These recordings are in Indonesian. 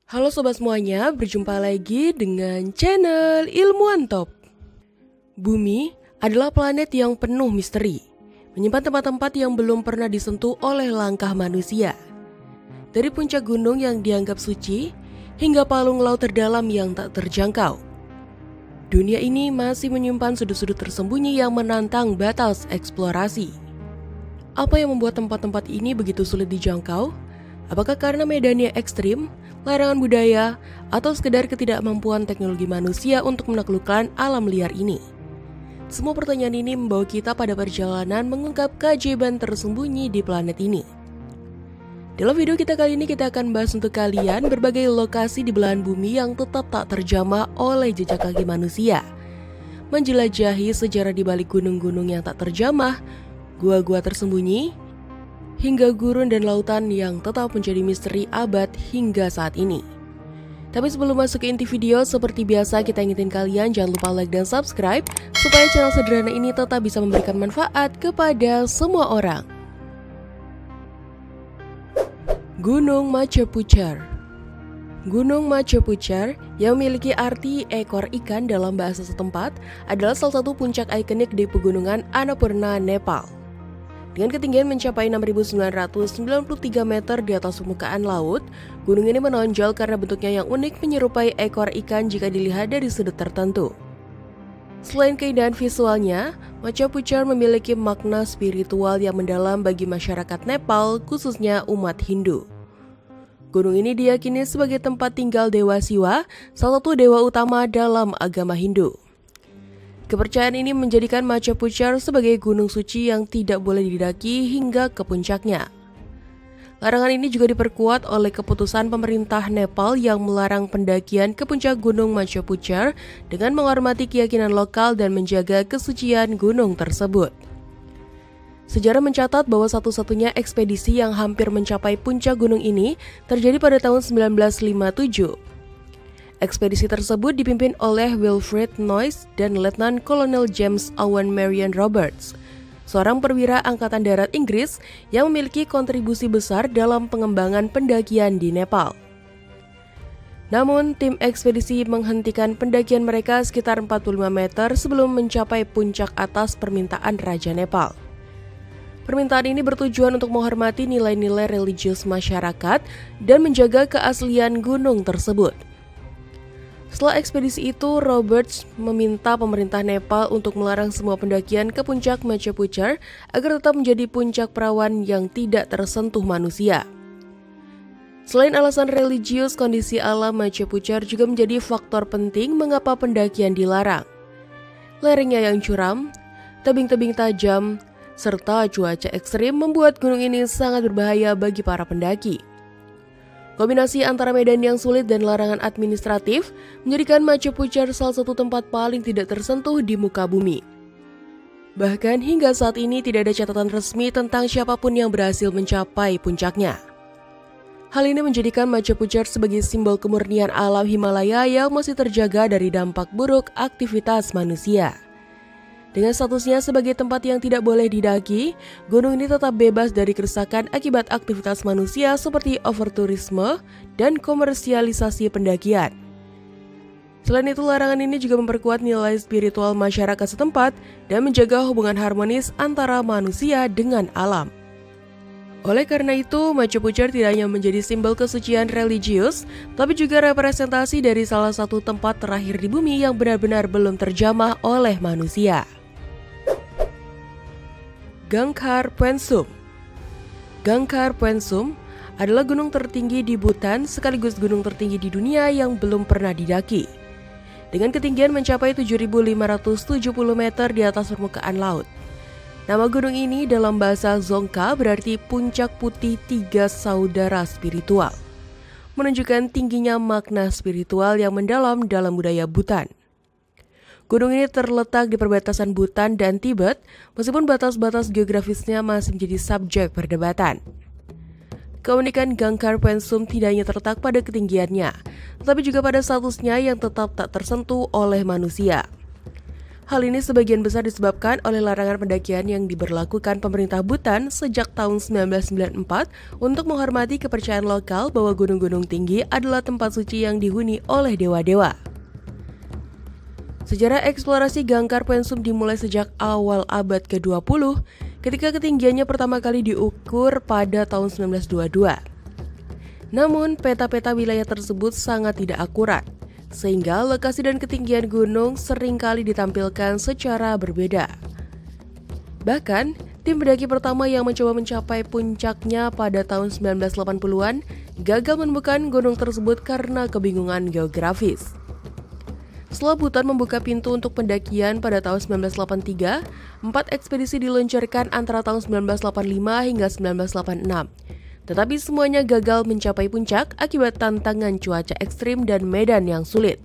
Halo sobat semuanya, berjumpa lagi dengan channel Ilmuwan Top. Bumi adalah planet yang penuh misteri, menyimpan tempat-tempat yang belum pernah disentuh oleh langkah manusia. Dari puncak gunung yang dianggap suci, hingga palung laut terdalam yang tak terjangkau. Dunia ini masih menyimpan sudut-sudut tersembunyi yang menantang batas eksplorasi. Apa yang membuat tempat-tempat ini begitu sulit dijangkau? Apakah karena medannya ekstrim, larangan budaya, atau sekedar ketidakmampuan teknologi manusia untuk menaklukkan alam liar ini? Semua pertanyaan ini membawa kita pada perjalanan mengungkap keajaiban tersembunyi di planet ini. Dalam video kita kali ini kita akan bahas untuk kalian berbagai lokasi di belahan bumi yang tetap tak terjamah oleh jejak kaki manusia. Menjelajahi sejarah di balik gunung-gunung yang tak terjamah, gua-gua tersembunyi, hingga gurun dan lautan yang tetap menjadi misteri abad hingga saat ini. Tapi sebelum masuk ke inti video, seperti biasa kita ingetin kalian jangan lupa like dan subscribe supaya channel sederhana ini tetap bisa memberikan manfaat kepada semua orang. Gunung Machu Picchu. Gunung Machu Picchu yang memiliki arti ekor ikan dalam bahasa setempat adalah salah satu puncak ikonik di pegunungan Annapurna, Nepal. Dengan ketinggian mencapai 6.993 meter di atas permukaan laut, gunung ini menonjol karena bentuknya yang unik menyerupai ekor ikan jika dilihat dari sudut tertentu. Selain keindahan visualnya, Machu Picchu memiliki makna spiritual yang mendalam bagi masyarakat Nepal, khususnya umat Hindu. Gunung ini diyakini sebagai tempat tinggal Dewa Siwa, salah satu dewa utama dalam agama Hindu. Kepercayaan ini menjadikan Machu Picchu sebagai gunung suci yang tidak boleh didaki hingga ke puncaknya. Larangan ini juga diperkuat oleh keputusan pemerintah Nepal yang melarang pendakian ke puncak gunung Machu Picchu dengan menghormati keyakinan lokal dan menjaga kesucian gunung tersebut. Sejarah mencatat bahwa satu-satunya ekspedisi yang hampir mencapai puncak gunung ini terjadi pada tahun 1957. Ekspedisi tersebut dipimpin oleh Wilfred Noyes dan Letnan Kolonel James Owen Marion Roberts, seorang perwira Angkatan Darat Inggris yang memiliki kontribusi besar dalam pengembangan pendakian di Nepal. Namun, tim ekspedisi menghentikan pendakian mereka sekitar 45 meter sebelum mencapai puncak atas permintaan Raja Nepal. Permintaan ini bertujuan untuk menghormati nilai-nilai religius masyarakat dan menjaga keaslian gunung tersebut. Setelah ekspedisi itu, Roberts meminta pemerintah Nepal untuk melarang semua pendakian ke puncak Machu Picchu agar tetap menjadi puncak perawan yang tidak tersentuh manusia. Selain alasan religius, kondisi alam Machu Picchu juga menjadi faktor penting mengapa pendakian dilarang. Lerengnya yang curam, tebing-tebing tajam, serta cuaca ekstrim membuat gunung ini sangat berbahaya bagi para pendaki. Kombinasi antara medan yang sulit dan larangan administratif menjadikan Machu Picchu salah satu tempat paling tidak tersentuh di muka bumi. Bahkan hingga saat ini tidak ada catatan resmi tentang siapapun yang berhasil mencapai puncaknya. Hal ini menjadikan Machu Picchu sebagai simbol kemurnian alam Himalaya yang masih terjaga dari dampak buruk aktivitas manusia. Dengan statusnya sebagai tempat yang tidak boleh didaki, gunung ini tetap bebas dari kerusakan akibat aktivitas manusia seperti overtourisme dan komersialisasi pendakian. Selain itu, larangan ini juga memperkuat nilai spiritual masyarakat setempat dan menjaga hubungan harmonis antara manusia dengan alam. Oleh karena itu, Machu Picchu tidak hanya menjadi simbol kesucian religius, tapi juga representasi dari salah satu tempat terakhir di bumi yang benar-benar belum terjamah oleh manusia. Gangkhar Puensum. Gangkhar Puensum adalah gunung tertinggi di Bhutan sekaligus gunung tertinggi di dunia yang belum pernah didaki. Dengan ketinggian mencapai 7.570 meter di atas permukaan laut. Nama gunung ini dalam bahasa Dzongkha berarti puncak putih tiga saudara spiritual, menunjukkan tingginya makna spiritual yang mendalam dalam budaya Bhutan. Gunung ini terletak di perbatasan Bhutan dan Tibet, meskipun batas-batas geografisnya masih menjadi subjek perdebatan. Keunikan Gangkhar Puensum tidak hanya terletak pada ketinggiannya, tetapi juga pada statusnya yang tetap tak tersentuh oleh manusia. Hal ini sebagian besar disebabkan oleh larangan pendakian yang diberlakukan pemerintah Bhutan sejak tahun 1994 untuk menghormati kepercayaan lokal bahwa gunung-gunung tinggi adalah tempat suci yang dihuni oleh dewa-dewa. Sejarah eksplorasi Gangkar Puensum dimulai sejak awal abad ke-20 ketika ketinggiannya pertama kali diukur pada tahun 1922. Namun, peta-peta wilayah tersebut sangat tidak akurat, sehingga lokasi dan ketinggian gunung seringkali ditampilkan secara berbeda. Bahkan, tim pendaki pertama yang mencoba mencapai puncaknya pada tahun 1980-an gagal menemukan gunung tersebut karena kebingungan geografis. Setelah Bhutan membuka pintu untuk pendakian pada tahun 1983, 4 ekspedisi diluncurkan antara tahun 1985 hingga 1986. Tetapi semuanya gagal mencapai puncak akibat tantangan cuaca ekstrim dan medan yang sulit.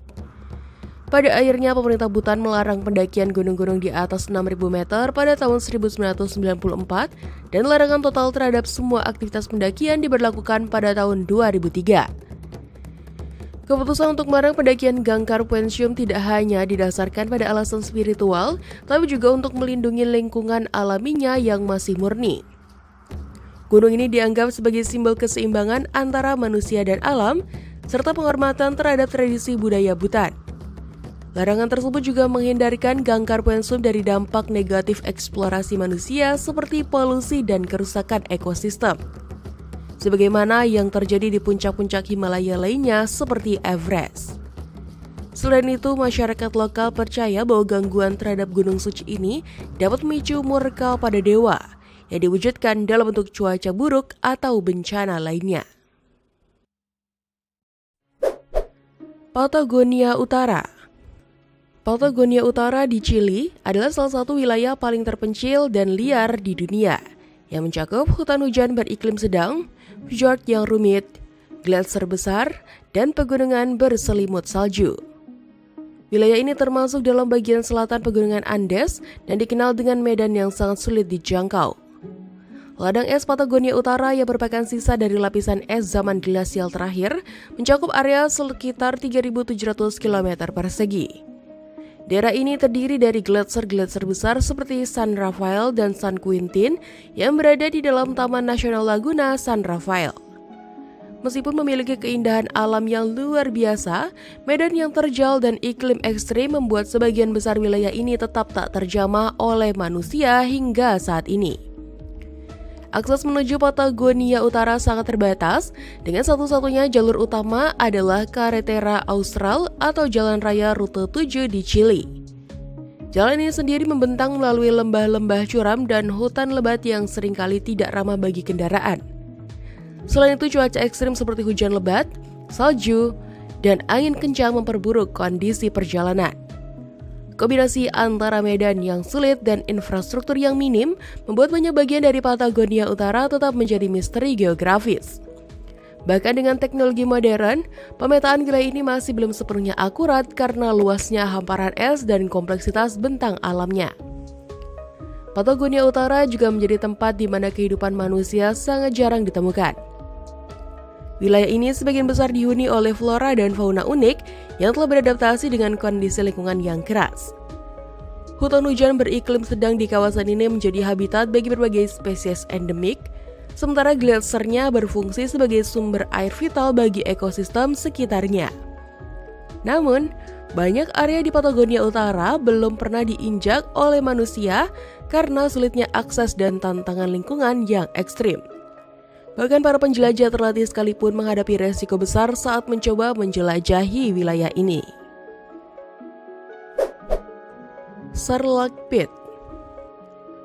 Pada akhirnya pemerintah Bhutan melarang pendakian gunung-gunung di atas 6.000 meter pada tahun 1994 dan larangan total terhadap semua aktivitas pendakian diberlakukan pada tahun 2003. Keputusan untuk melarang pendakian Gangkar Puensum tidak hanya didasarkan pada alasan spiritual, tapi juga untuk melindungi lingkungan alaminya yang masih murni. Gunung ini dianggap sebagai simbol keseimbangan antara manusia dan alam, serta penghormatan terhadap tradisi budaya Bhutan. Larangan tersebut juga menghindarkan Gangkar Puensum dari dampak negatif eksplorasi manusia seperti polusi dan kerusakan ekosistem, sebagaimana yang terjadi di puncak-puncak Himalaya lainnya seperti Everest. Selain itu, masyarakat lokal percaya bahwa gangguan terhadap gunung suci ini dapat memicu murka pada dewa, yang diwujudkan dalam bentuk cuaca buruk atau bencana lainnya. Patagonia Utara. Patagonia Utara di Chili adalah salah satu wilayah paling terpencil dan liar di dunia, yang mencakup hutan hujan beriklim sedang, fjord yang rumit, gletser besar, dan pegunungan berselimut salju. Wilayah ini termasuk dalam bagian selatan pegunungan Andes dan dikenal dengan medan yang sangat sulit dijangkau. Ladang es Patagonia Utara yang merupakan sisa dari lapisan es zaman glasial terakhir mencakup area sekitar 3.700 km persegi. Daerah ini terdiri dari gletser-gletser besar seperti San Rafael dan San Quintin yang berada di dalam Taman Nasional Laguna San Rafael. Meskipun memiliki keindahan alam yang luar biasa, medan yang terjal dan iklim ekstrim membuat sebagian besar wilayah ini tetap tak terjamah oleh manusia hingga saat ini. Akses menuju Patagonia Utara sangat terbatas, dengan satu-satunya jalur utama adalah Carretera Austral atau Jalan Raya Rute 7 di Chili. Jalan ini sendiri membentang melalui lembah-lembah curam dan hutan lebat yang seringkali tidak ramah bagi kendaraan. Selain itu, cuaca ekstrim seperti hujan lebat, salju, dan angin kencang memperburuk kondisi perjalanan. Kombinasi antara medan yang sulit dan infrastruktur yang minim membuat banyak bagian dari Patagonia Utara tetap menjadi misteri geografis. Bahkan dengan teknologi modern, pemetaan wilayah ini masih belum sepenuhnya akurat karena luasnya hamparan es dan kompleksitas bentang alamnya. Patagonia Utara juga menjadi tempat di mana kehidupan manusia sangat jarang ditemukan. Wilayah ini sebagian besar dihuni oleh flora dan fauna unik yang telah beradaptasi dengan kondisi lingkungan yang keras. Hutan hujan beriklim sedang di kawasan ini menjadi habitat bagi berbagai spesies endemik, sementara gletsernya berfungsi sebagai sumber air vital bagi ekosistem sekitarnya. Namun, banyak area di Patagonia Utara belum pernah diinjak oleh manusia karena sulitnya akses dan tantangan lingkungan yang ekstrim. Bahkan para penjelajah terlatih sekalipun menghadapi resiko besar saat mencoba menjelajahi wilayah ini. Sarlacc Pit.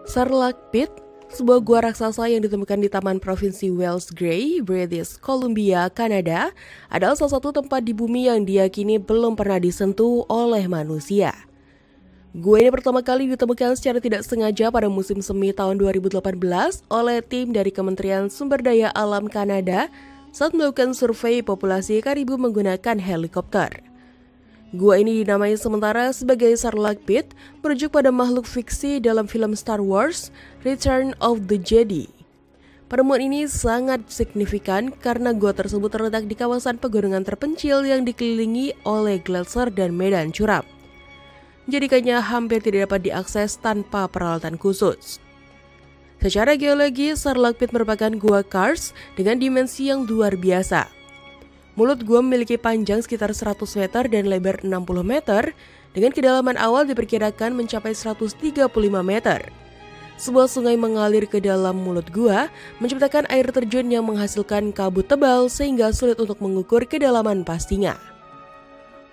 Sarlacc Pit, sebuah gua raksasa yang ditemukan di Taman Provinsi Wales Grey, British Columbia, Kanada, adalah salah satu tempat di bumi yang diyakini belum pernah disentuh oleh manusia. Gua ini pertama kali ditemukan secara tidak sengaja pada musim semi tahun 2018 oleh tim dari Kementerian Sumber Daya Alam Kanada saat melakukan survei populasi karibu menggunakan helikopter. Gua ini dinamai sementara sebagai Sarlacc Pit, merujuk pada makhluk fiksi dalam film Star Wars, Return of the Jedi. Penemuan ini sangat signifikan karena gua tersebut terletak di kawasan pegunungan terpencil yang dikelilingi oleh gletser dan medan curam. menjadikannya hampir tidak dapat diakses tanpa peralatan khusus. Secara geologi, Sherlock Pit merupakan gua kars dengan dimensi yang luar biasa. Mulut gua memiliki panjang sekitar 100 meter dan lebar 60 meter, dengan kedalaman awal diperkirakan mencapai 135 meter. Sebuah sungai mengalir ke dalam mulut gua, menciptakan air terjun yang menghasilkan kabut tebal sehingga sulit untuk mengukur kedalaman pastinya.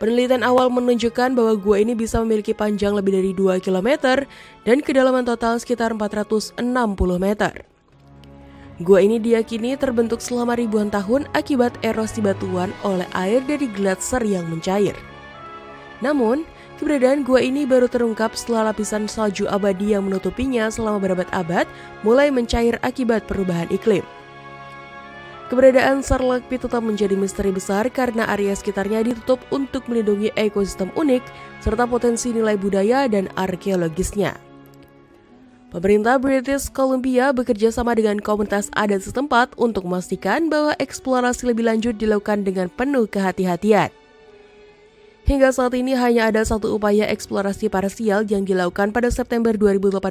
Penelitian awal menunjukkan bahwa gua ini bisa memiliki panjang lebih dari 2 km dan kedalaman total sekitar 460 meter. Gua ini diyakini terbentuk selama ribuan tahun akibat erosi batuan oleh air dari gletser yang mencair. Namun, keberadaan gua ini baru terungkap setelah lapisan salju abadi yang menutupinya selama berabad-abad mulai mencair akibat perubahan iklim. Keberadaan Sherlock Pit tetap menjadi misteri besar karena area sekitarnya ditutup untuk melindungi ekosistem unik serta potensi nilai budaya dan arkeologisnya. Pemerintah British Columbia bekerja sama dengan komunitas adat setempat untuk memastikan bahwa eksplorasi lebih lanjut dilakukan dengan penuh kehati-hatian. Hingga saat ini hanya ada satu upaya eksplorasi parsial yang dilakukan pada September 2018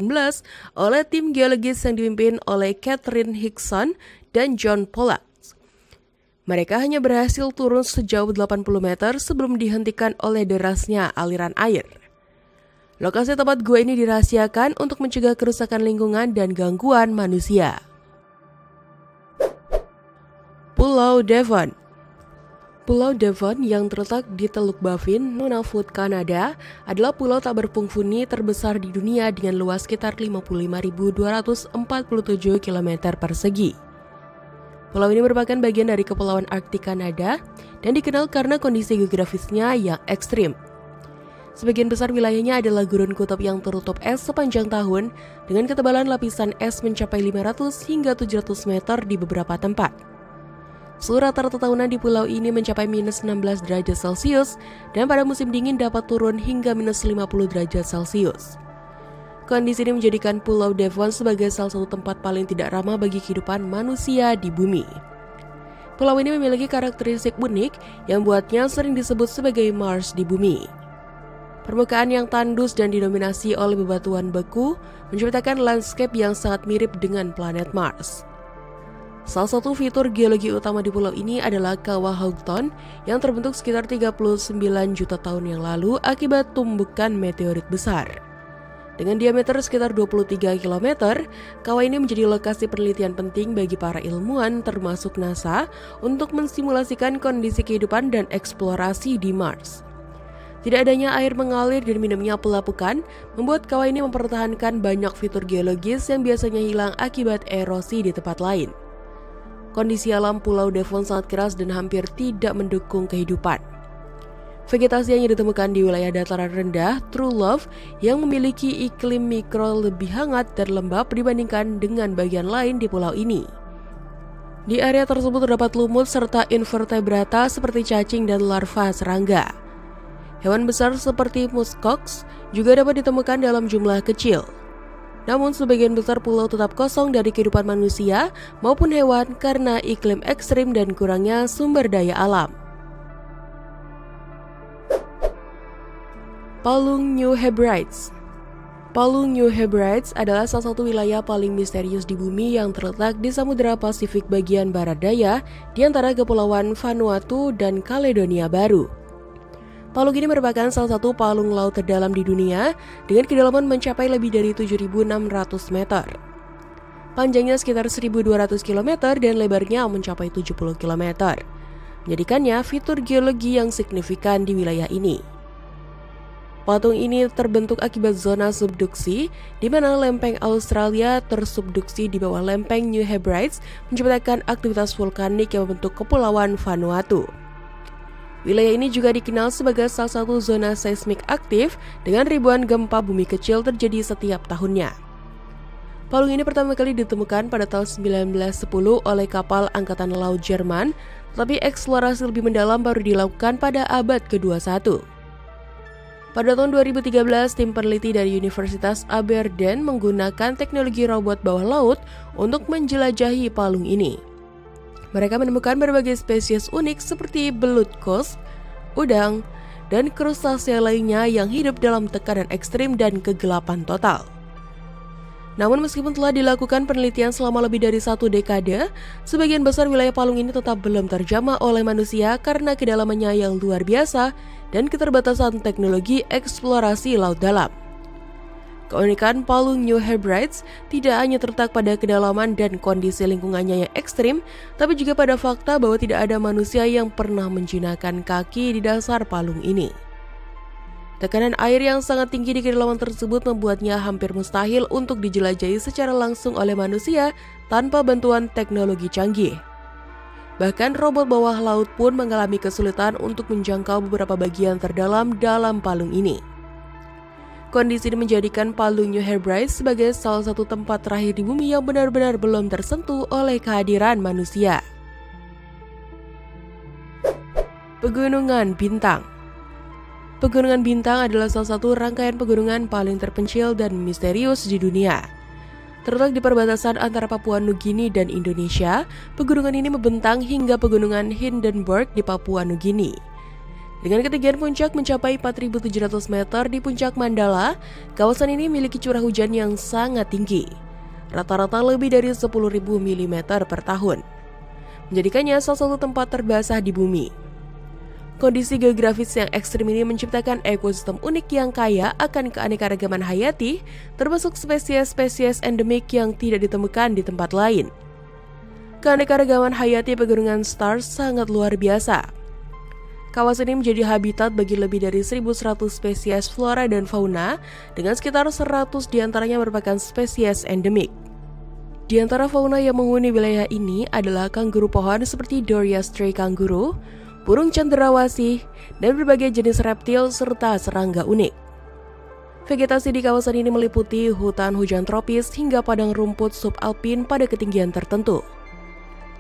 oleh tim geologis yang dipimpin oleh Catherine Hickson dan John Pollack. Mereka hanya berhasil turun sejauh 80 meter sebelum dihentikan oleh derasnya aliran air. Lokasi tempat gua ini dirahasiakan untuk mencegah kerusakan lingkungan dan gangguan manusia. Pulau Devon. Pulau Devon yang terletak di Teluk Baffin, Nunavut, Kanada adalah pulau tak berpenghuni terbesar di dunia dengan luas sekitar 55.247 km persegi. Pulau ini merupakan bagian dari Kepulauan Arktik Kanada dan dikenal karena kondisi geografisnya yang ekstrim. Sebagian besar wilayahnya adalah gurun kutub yang tertutup es sepanjang tahun dengan ketebalan lapisan es mencapai 500 hingga 700 meter di beberapa tempat. Suhu rata-rata tahunan di pulau ini mencapai minus 16 derajat Celcius dan pada musim dingin dapat turun hingga minus 50 derajat Celcius. Kondisi ini menjadikan Pulau Devon sebagai salah satu tempat paling tidak ramah bagi kehidupan manusia di bumi. Pulau ini memiliki karakteristik unik yang membuatnya sering disebut sebagai Mars di bumi. Permukaan yang tandus dan didominasi oleh bebatuan beku menciptakan landscape yang sangat mirip dengan planet Mars. Salah satu fitur geologi utama di pulau ini adalah kawah Houghton yang terbentuk sekitar 39 juta tahun yang lalu akibat tumbukan meteorit besar. Dengan diameter sekitar 23 km, kawah ini menjadi lokasi penelitian penting bagi para ilmuwan termasuk NASA untuk mensimulasikan kondisi kehidupan dan eksplorasi di Mars. Tidak adanya air mengalir dan minimnya pelapukan membuat kawah ini mempertahankan banyak fitur geologis yang biasanya hilang akibat erosi di tempat lain. Kondisi alam Pulau Devon sangat keras dan hampir tidak mendukung kehidupan. Vegetasi yang ditemukan di wilayah dataran rendah, True Love, yang memiliki iklim mikro lebih hangat dan lembab dibandingkan dengan bagian lain di pulau ini. Di area tersebut terdapat lumut serta invertebrata seperti cacing dan larva serangga. Hewan besar seperti muskox juga dapat ditemukan dalam jumlah kecil. Namun sebagian besar pulau tetap kosong dari kehidupan manusia maupun hewan karena iklim ekstrim dan kurangnya sumber daya alam. Palung New Hebrides. Palung New Hebrides adalah salah satu wilayah paling misterius di bumi yang terletak di Samudra Pasifik bagian barat daya di antara Kepulauan Vanuatu dan Kaledonia Baru. Palung ini merupakan salah satu palung laut terdalam di dunia dengan kedalaman mencapai lebih dari 7.600 meter. Panjangnya sekitar 1.200 km dan lebarnya mencapai 70 km, menjadikannya fitur geologi yang signifikan di wilayah ini. Patung ini terbentuk akibat zona subduksi, di mana lempeng Australia tersubduksi di bawah lempeng New Hebrides menciptakan aktivitas vulkanik yang membentuk Kepulauan Vanuatu. Wilayah ini juga dikenal sebagai salah satu zona seismik aktif dengan ribuan gempa bumi kecil terjadi setiap tahunnya. Palung ini pertama kali ditemukan pada tahun 1910 oleh kapal Angkatan Laut Jerman, tapi eksplorasi lebih mendalam baru dilakukan pada abad ke-21. Pada tahun 2013, tim peneliti dari Universitas Aberdeen menggunakan teknologi robot bawah laut untuk menjelajahi palung ini. Mereka menemukan berbagai spesies unik seperti belut kos, udang, dan krustasea lainnya yang hidup dalam tekanan ekstrim dan kegelapan total. Namun meskipun telah dilakukan penelitian selama lebih dari 1 dekade, sebagian besar wilayah palung ini tetap belum terjamah oleh manusia karena kedalamannya yang luar biasa dan keterbatasan teknologi eksplorasi laut dalam. Keunikan palung New Hebrides tidak hanya terletak pada kedalaman dan kondisi lingkungannya yang ekstrim, tapi juga pada fakta bahwa tidak ada manusia yang pernah menjinakkan kaki di dasar palung ini. Tekanan air yang sangat tinggi di kedalaman tersebut membuatnya hampir mustahil untuk dijelajahi secara langsung oleh manusia tanpa bantuan teknologi canggih. Bahkan robot bawah laut pun mengalami kesulitan untuk menjangkau beberapa bagian terdalam dalam palung ini. Kondisi ini menjadikan palung New Hebrides sebagai salah satu tempat terakhir di bumi yang benar-benar belum tersentuh oleh kehadiran manusia. Pegunungan Bintang. Pegunungan Bintang adalah salah satu rangkaian pegunungan paling terpencil dan misterius di dunia. Terletak di perbatasan antara Papua Nugini dan Indonesia, pegunungan ini membentang hingga pegunungan Hindenburg di Papua Nugini. Dengan ketinggian puncak mencapai 4.700 meter di puncak Mandala, kawasan ini memiliki curah hujan yang sangat tinggi, rata-rata lebih dari 10.000 mm per tahun, menjadikannya salah satu tempat terbasah di bumi. Kondisi geografis yang ekstrim ini menciptakan ekosistem unik yang kaya akan keanekaragaman hayati, termasuk spesies-spesies endemik yang tidak ditemukan di tempat lain. Keanekaragaman hayati pegunungan Stars sangat luar biasa. Kawasan ini menjadi habitat bagi lebih dari 1.100 spesies flora dan fauna, dengan sekitar 100 diantaranya merupakan spesies endemik. Di antara fauna yang menghuni wilayah ini adalah kanguru pohon seperti Doria stray kanguru, burung cendrawasih, dan berbagai jenis reptil serta serangga unik. Vegetasi di kawasan ini meliputi hutan hujan tropis hingga padang rumput subalpin pada ketinggian tertentu.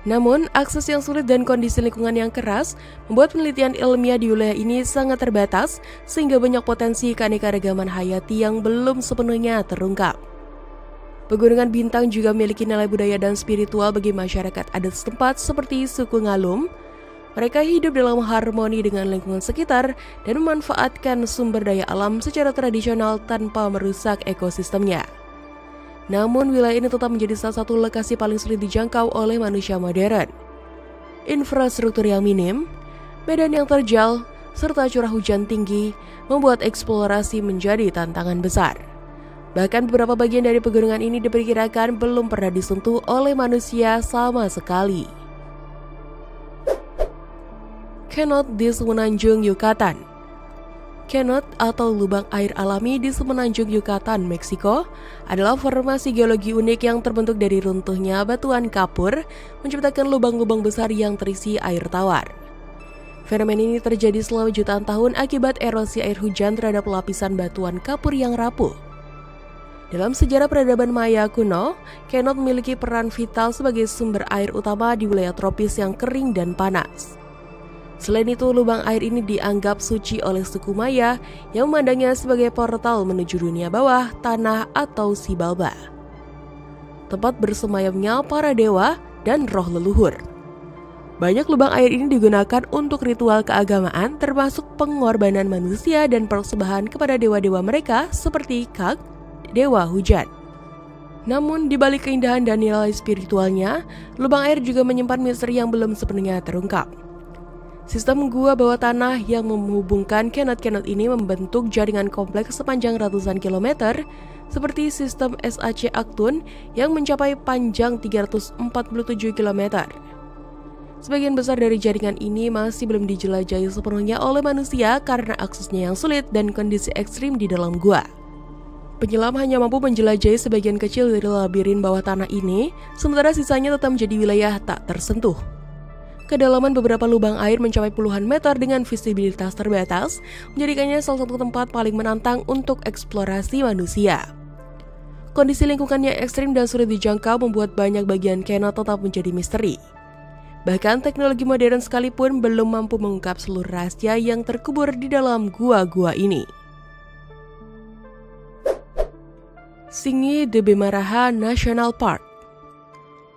Namun, akses yang sulit dan kondisi lingkungan yang keras membuat penelitian ilmiah di wilayah ini sangat terbatas, sehingga banyak potensi keanekaragaman hayati yang belum sepenuhnya terungkap. Pegunungan Bintang juga memiliki nilai budaya dan spiritual bagi masyarakat adat setempat seperti suku Ngalum. Mereka hidup dalam harmoni dengan lingkungan sekitar dan memanfaatkan sumber daya alam secara tradisional tanpa merusak ekosistemnya. Namun, wilayah ini tetap menjadi salah satu lokasi paling sulit dijangkau oleh manusia modern. Infrastruktur yang minim, medan yang terjal, serta curah hujan tinggi membuat eksplorasi menjadi tantangan besar. Bahkan beberapa bagian dari pegunungan ini diperkirakan belum pernah disentuh oleh manusia sama sekali. Cenote di Semenanjung Yucatan. Cenote atau lubang air alami di Semenanjung Yucatan, Meksiko, adalah formasi geologi unik yang terbentuk dari runtuhnya batuan kapur, menciptakan lubang-lubang besar yang terisi air tawar. Fenomena ini terjadi selama jutaan tahun akibat erosi air hujan terhadap lapisan batuan kapur yang rapuh. Dalam sejarah peradaban Maya kuno, Cenote memiliki peran vital sebagai sumber air utama di wilayah tropis yang kering dan panas. Selain itu, lubang air ini dianggap suci oleh suku Maya yang memandangnya sebagai portal menuju dunia bawah tanah atau Xibalba, tempat bersemayamnya para dewa dan roh leluhur. Banyak lubang air ini digunakan untuk ritual keagamaan, termasuk pengorbanan manusia dan persembahan kepada dewa-dewa mereka seperti Kag, dewa hujan. Namun, di balik keindahan dan nilai spiritualnya, lubang air juga menyimpan misteri yang belum sepenuhnya terungkap. Sistem gua bawah tanah yang menghubungkan cenote-cenote ini membentuk jaringan kompleks sepanjang ratusan kilometer, seperti sistem SAC Aktun yang mencapai panjang 347 km. Sebagian besar dari jaringan ini masih belum dijelajahi sepenuhnya oleh manusia karena aksesnya yang sulit dan kondisi ekstrim di dalam gua. Penyelam hanya mampu menjelajahi sebagian kecil dari labirin bawah tanah ini, sementara sisanya tetap menjadi wilayah tak tersentuh. Kedalaman beberapa lubang air mencapai puluhan meter dengan visibilitas terbatas, menjadikannya salah satu tempat paling menantang untuk eksplorasi manusia. Kondisi lingkungannya ekstrim dan sulit dijangkau membuat banyak bagian Cenote tetap menjadi misteri. Bahkan teknologi modern sekalipun belum mampu mengungkap seluruh rahasia yang terkubur di dalam gua-gua ini. Tsingy de Bemaraha National Park.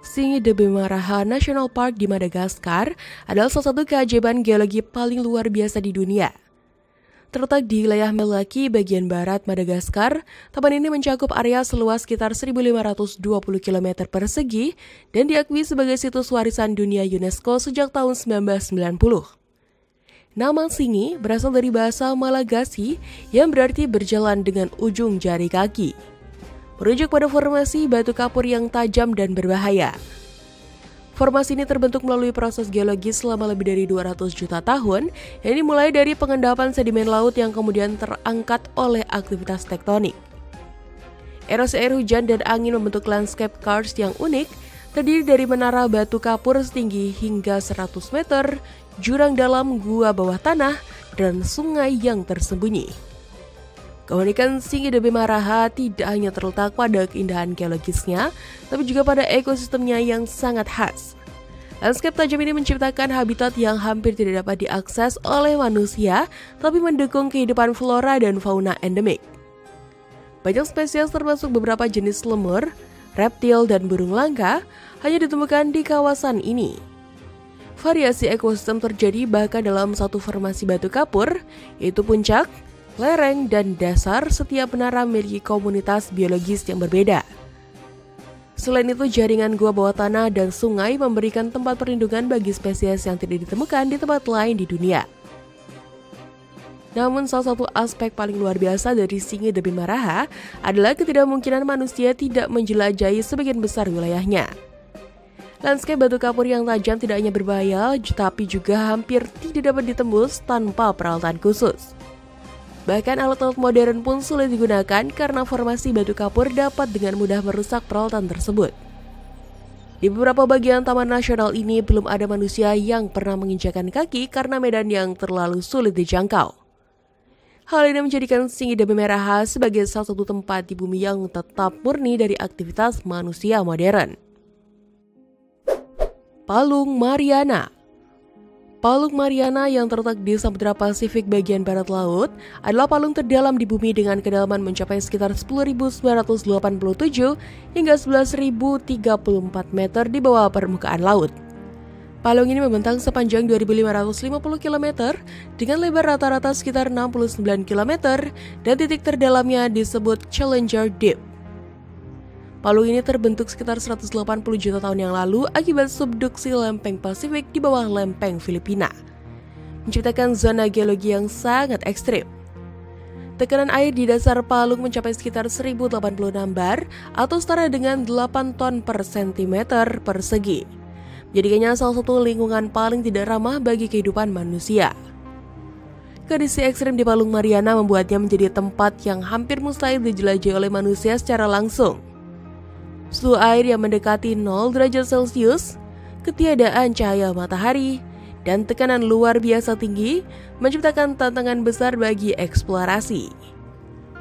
Tsingy de Bemaraha National Park di Madagaskar adalah salah satu keajaiban geologi paling luar biasa di dunia. Terletak di wilayah Melaky bagian barat Madagaskar, taman ini mencakup area seluas sekitar 1.520 km persegi dan diakui sebagai situs warisan dunia UNESCO sejak tahun 1990. Nama Singi berasal dari bahasa Malagasy yang berarti berjalan dengan ujung jari kaki, merujuk pada formasi batu kapur yang tajam dan berbahaya. Formasi ini terbentuk melalui proses geologis selama lebih dari 200 juta tahun yang dimulai dari pengendapan sedimen laut yang kemudian terangkat oleh aktivitas tektonik. Erosi air hujan dan angin membentuk landscape karst yang unik, terdiri dari menara batu kapur setinggi hingga 100 meter, jurang dalam gua bawah tanah, dan sungai yang tersembunyi. Keunikan Singi de Bemaraha tidak hanya terletak pada keindahan geologisnya, tapi juga pada ekosistemnya yang sangat khas. Lanskap tajam ini menciptakan habitat yang hampir tidak dapat diakses oleh manusia, tapi mendukung kehidupan flora dan fauna endemik. Banyak spesies termasuk beberapa jenis lemur, reptil, dan burung langka hanya ditemukan di kawasan ini. Variasi ekosistem terjadi bahkan dalam satu formasi batu kapur, yaitu puncak, lereng, dan dasar. Setiap menara memiliki komunitas biologis yang berbeda. Selain itu, jaringan gua bawah tanah dan sungai memberikan tempat perlindungan bagi spesies yang tidak ditemukan di tempat lain di dunia. Namun, salah satu aspek paling luar biasa dari Singi de Bemaraha adalah ketidakmungkinan manusia tidak menjelajahi sebagian besar wilayahnya. Lanskap batu kapur yang tajam tidak hanya berbahaya, tetapi juga hampir tidak dapat ditembus tanpa peralatan khusus. Bahkan alat-alat modern pun sulit digunakan karena formasi batu kapur dapat dengan mudah merusak peralatan tersebut. Di beberapa bagian taman nasional ini belum ada manusia yang pernah menginjakan kaki karena medan yang terlalu sulit dijangkau. Hal ini menjadikan Singi de Bemaraha sebagai salah satu tempat di bumi yang tetap murni dari aktivitas manusia modern. Palung Mariana. Palung Mariana yang terletak di Samudra Pasifik bagian barat laut adalah palung terdalam di bumi dengan kedalaman mencapai sekitar 10.987 hingga 11.034 meter di bawah permukaan laut. Palung ini membentang sepanjang 2.550 km dengan lebar rata-rata sekitar 69 km dan titik terdalamnya disebut Challenger Deep. Palung ini terbentuk sekitar 180 juta tahun yang lalu akibat subduksi lempeng Pasifik di bawah lempeng Filipina, menciptakan zona geologi yang sangat ekstrim. Tekanan air di dasar palung mencapai sekitar 1086 bar atau setara dengan 8 ton per sentimeter persegi, menjadikannya salah satu lingkungan paling tidak ramah bagi kehidupan manusia. Kondisi ekstrim di Palung Mariana membuatnya menjadi tempat yang hampir mustahil dijelajahi oleh manusia secara langsung. Suhu air yang mendekati 0 derajat Celcius, ketiadaan cahaya matahari, dan tekanan luar biasa tinggi menciptakan tantangan besar bagi eksplorasi.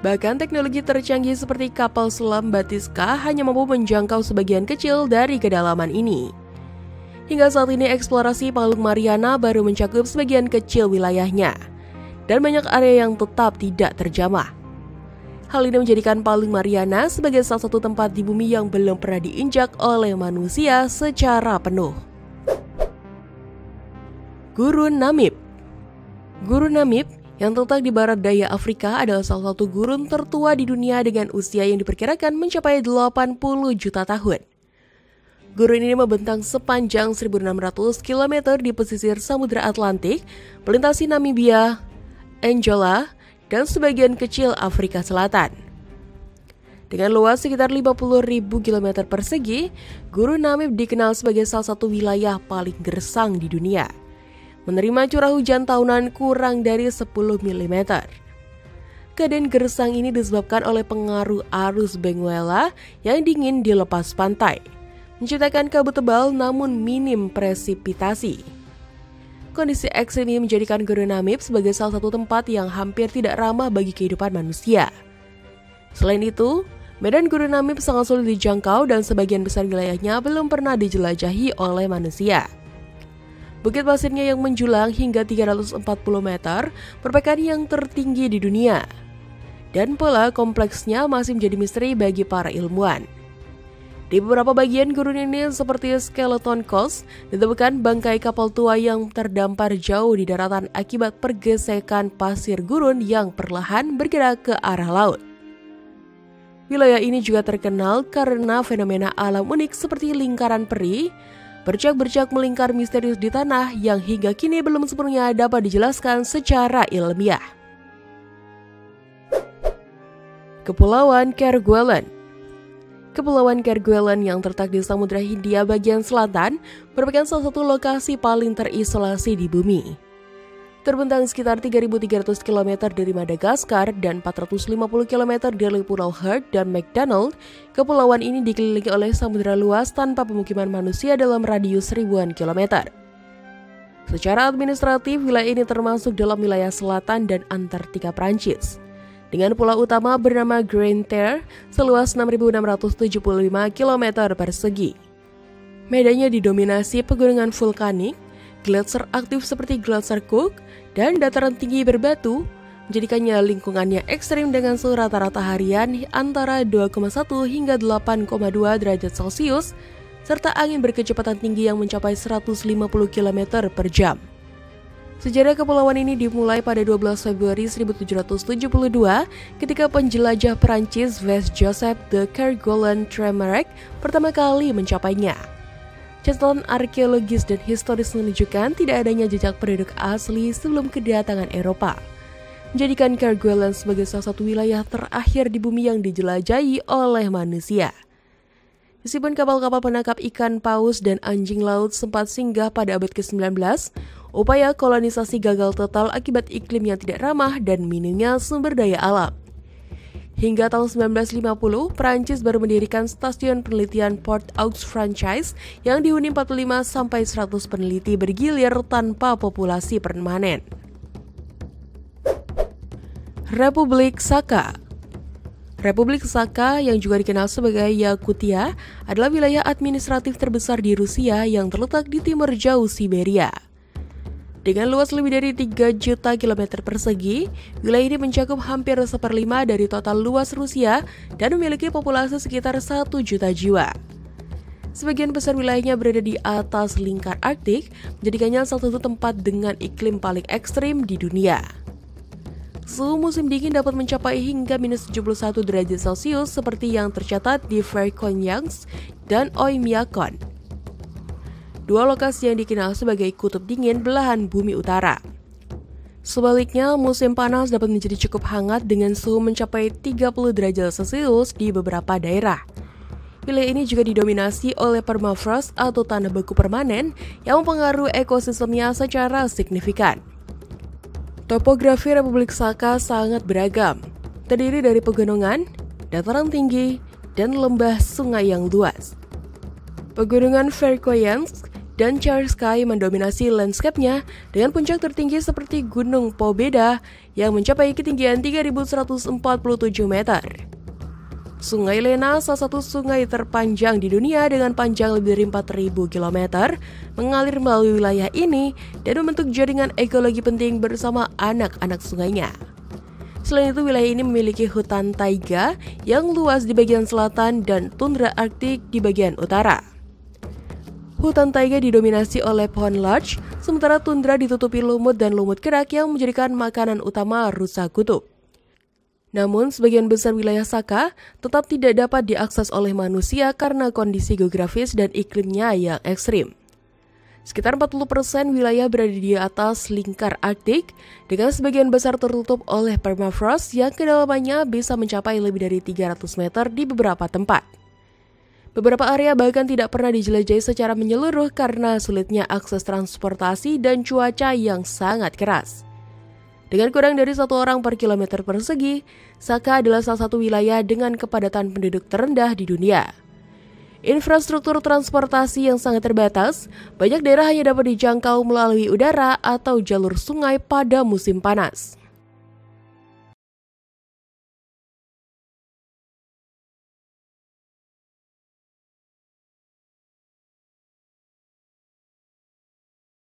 Bahkan teknologi tercanggih seperti kapal selam Batiska hanya mampu menjangkau sebagian kecil dari kedalaman ini. Hingga saat ini eksplorasi Palung Mariana baru mencakup sebagian kecil wilayahnya, dan banyak area yang tetap tidak terjamah. Hal ini menjadikan Palung Mariana sebagai salah satu tempat di bumi yang belum pernah diinjak oleh manusia secara penuh. Gurun Namib. Gurun Namib yang terletak di barat daya Afrika adalah salah satu gurun tertua di dunia dengan usia yang diperkirakan mencapai 80 juta tahun. Gurun ini membentang sepanjang 1.600 km di pesisir Samudra Atlantik, melintasi Namibia, Angola, dan sebagian kecil Afrika Selatan. Dengan luas sekitar 50.000 km persegi, Gurun Namib dikenal sebagai salah satu wilayah paling gersang di dunia, menerima curah hujan tahunan kurang dari 10 mm. Keadaan gersang ini disebabkan oleh pengaruh arus Benguela yang dingin di lepas pantai, menciptakan kabut tebal namun minim presipitasi. Kondisi ekstrim ini menjadikan Gurun Namib sebagai salah satu tempat yang hampir tidak ramah bagi kehidupan manusia. Selain itu, medan Gurun Namib sangat sulit dijangkau dan sebagian besar wilayahnya belum pernah dijelajahi oleh manusia. Bukit pasirnya yang menjulang hingga 340 meter merupakan yang tertinggi di dunia. Dan pola kompleksnya masih menjadi misteri bagi para ilmuwan. Di beberapa bagian gurun ini seperti Skeleton Coast, ditemukan bangkai kapal tua yang terdampar jauh di daratan akibat pergesekan pasir gurun yang perlahan bergerak ke arah laut. Wilayah ini juga terkenal karena fenomena alam unik seperti lingkaran peri, bercak-bercak melingkar misterius di tanah yang hingga kini belum sepenuhnya dapat dijelaskan secara ilmiah. Kepulauan Kerguelen. Kepulauan Kerguelen yang terletak di Samudra Hindia bagian selatan merupakan salah satu lokasi paling terisolasi di bumi. Terbentang sekitar 3.300 km dari Madagaskar dan 450 km dari Pulau Heard dan McDonald, kepulauan ini dikelilingi oleh samudera luas tanpa pemukiman manusia dalam radius ribuan kilometer. Secara administratif, wilayah ini termasuk dalam wilayah selatan dan Antartika Prancis, dengan pulau utama bernama Grande Terre seluas 6.675 km persegi. Medannya didominasi pegunungan vulkanik, gletser aktif seperti gletser Cook, dan dataran tinggi berbatu, menjadikannya lingkungannya ekstrim dengan suhu rata-rata harian antara 2,1 hingga 8,2 derajat Celcius, serta angin berkecepatan tinggi yang mencapai 150 km per jam. Sejarah kepulauan ini dimulai pada 12 Februari 1772 ketika penjelajah Perancis Joseph de Kerguelen-Tremarec pertama kali mencapainya. Catatan arkeologis dan historis menunjukkan tidak adanya jejak penduduk asli sebelum kedatangan Eropa, menjadikan Kerguelen sebagai salah satu wilayah terakhir di bumi yang dijelajahi oleh manusia. Meskipun kapal-kapal penangkap ikan paus dan anjing laut sempat singgah pada abad ke-19, upaya kolonisasi gagal total akibat iklim yang tidak ramah dan minimnya sumber daya alam. Hingga tahun 1950, Prancis baru mendirikan stasiun penelitian Port-aux-Franchise yang dihuni 45-100 peneliti bergilir tanpa populasi permanen. Republik Sakha. Republik Sakha yang juga dikenal sebagai Yakutia adalah wilayah administratif terbesar di Rusia yang terletak di timur jauh Siberia. Dengan luas lebih dari 3 juta kilometer persegi, wilayah ini mencakup hampir 1/5 dari total luas Rusia dan memiliki populasi sekitar 1 juta jiwa. Sebagian besar wilayahnya berada di atas lingkar Arktik, menjadikannya salah satu tempat dengan iklim paling ekstrim di dunia. Suhu musim dingin dapat mencapai hingga minus 71 derajat Celcius seperti yang tercatat di Verkhoyansk dan Oymyakon, dua lokasi yang dikenal sebagai kutub dingin belahan bumi utara. Sebaliknya, musim panas dapat menjadi cukup hangat dengan suhu mencapai 30 derajat Celcius di beberapa daerah. Wilayah ini juga didominasi oleh permafrost atau tanah beku permanen yang mempengaruhi ekosistemnya secara signifikan. Topografi Republik Sakha sangat beragam, terdiri dari pegunungan, dataran tinggi, dan lembah sungai yang luas. Pegunungan Verkhoyansk dan Cherskay mendominasi landscape-nya dengan puncak tertinggi seperti Gunung Pobeda yang mencapai ketinggian 3.147 meter. Sungai Lena, salah satu sungai terpanjang di dunia dengan panjang lebih dari 4.000 km, mengalir melalui wilayah ini dan membentuk jaringan ekologi penting bersama anak-anak sungainya. Selain itu, wilayah ini memiliki hutan taiga yang luas di bagian selatan dan tundra Arktik di bagian utara. Hutan taiga didominasi oleh pohon larch, sementara tundra ditutupi lumut dan lumut kerak yang menjadikan makanan utama rusa kutub. Namun, sebagian besar wilayah Sakha tetap tidak dapat diakses oleh manusia karena kondisi geografis dan iklimnya yang ekstrim. Sekitar 40% wilayah berada di atas lingkar Arktik, dengan sebagian besar tertutup oleh permafrost yang kedalamannya bisa mencapai lebih dari 300 meter di beberapa tempat. Beberapa area bahkan tidak pernah dijelajahi secara menyeluruh karena sulitnya akses transportasi dan cuaca yang sangat keras. Dengan kurang dari 1 orang per kilometer persegi, Sakha adalah salah satu wilayah dengan kepadatan penduduk terendah di dunia. Infrastruktur transportasi yang sangat terbatas, banyak daerah hanya dapat dijangkau melalui udara atau jalur sungai pada musim panas.